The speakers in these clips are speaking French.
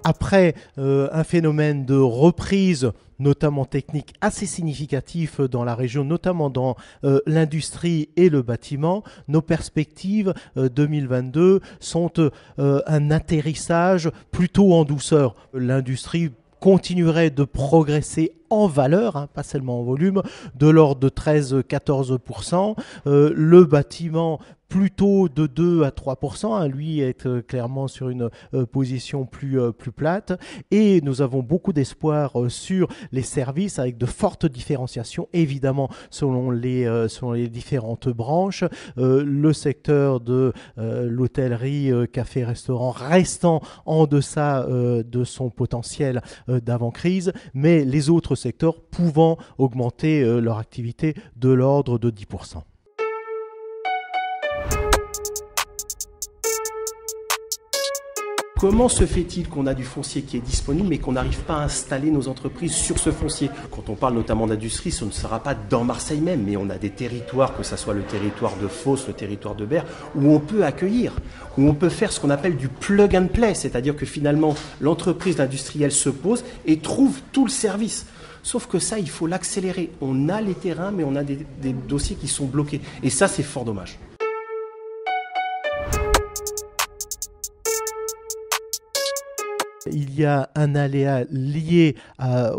après un phénomène de reprise, notamment technique, assez significatif dans la région, notamment dans l'industrie et le bâtiment, nos perspectives 2022 sont un atterrissage plutôt en douceur. L'industrie continuerait de progresser en valeur, pas seulement en volume, de l'ordre de 13-14%. Le bâtiment plutôt de 2 à 3%, lui est clairement sur une position plus plate. Et nous avons beaucoup d'espoir sur les services avec de fortes différenciations, évidemment, selon les différentes branches. Le secteur de l'hôtellerie, café-restaurant restant en deçà de son potentiel d'avant-crise, mais les autres secteurs pouvant augmenter leur activité de l'ordre de 10%. Comment se fait-il qu'on a du foncier qui est disponible mais qu'on n'arrive pas à installer nos entreprises sur ce foncier? Quand on parle notamment d'industrie, ce ne sera pas dans Marseille même, mais on a des territoires, que ce soit le territoire de Fos, le territoire de Berre, où on peut accueillir, où on peut faire ce qu'on appelle du plug and play, c'est-à-dire que finalement l'entreprise industrielle se pose et trouve tout le service. Sauf que ça, il faut l'accélérer. On a les terrains, mais on a des dossiers qui sont bloqués. Et ça, c'est fort dommage. Il y a un aléa lié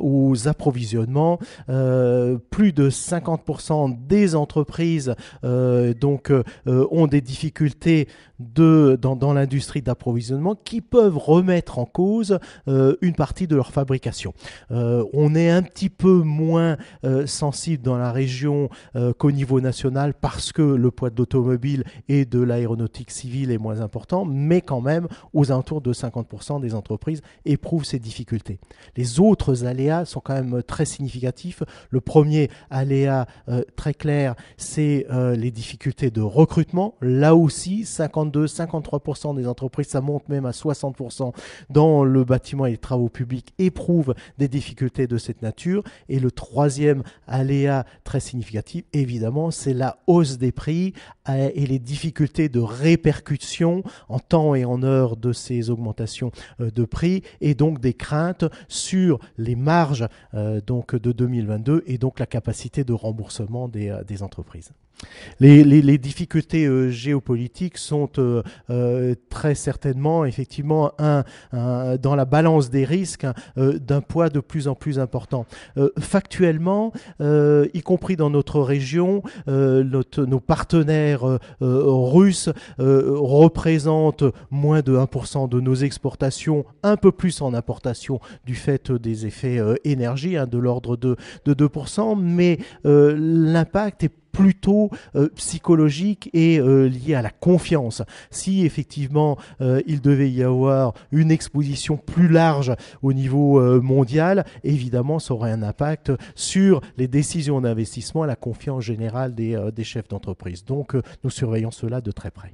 aux approvisionnements. Plus de 50% des entreprises ont des difficultés dans l'industrie d'approvisionnement qui peuvent remettre en cause une partie de leur fabrication. On est un petit peu moins sensible dans la région qu'au niveau national parce que le poids de l'automobile et de l'aéronautique civile est moins important, mais quand même aux alentours de 50% des entreprises éprouvent ces difficultés. Les autres aléas sont quand même très significatifs. Le premier aléa très clair, c'est les difficultés de recrutement. Là aussi, 52-53% des entreprises, ça monte même à 60% dans le bâtiment et les travaux publics éprouvent des difficultés de cette nature. Et le troisième aléa très significatif, évidemment, c'est la hausse des prix et les difficultés de répercussion en temps et en heure de ces augmentations de prix et donc des craintes sur les marges de 2022 et donc la capacité de remboursement des entreprises. Les difficultés géopolitiques sont très certainement effectivement dans la balance des risques d'un poids de plus en plus important. Factuellement, y compris dans notre région, nos partenaires russes représentent moins de 1% de nos exportations, un peu plus en importation du fait des effets énergie, de l'ordre de 2%, mais l'impact est plutôt psychologique et lié à la confiance. Si effectivement il devait y avoir une exposition plus large au niveau mondial, évidemment ça aurait un impact sur les décisions d'investissement et la confiance générale des chefs d'entreprise. Donc nous surveillons cela de très près.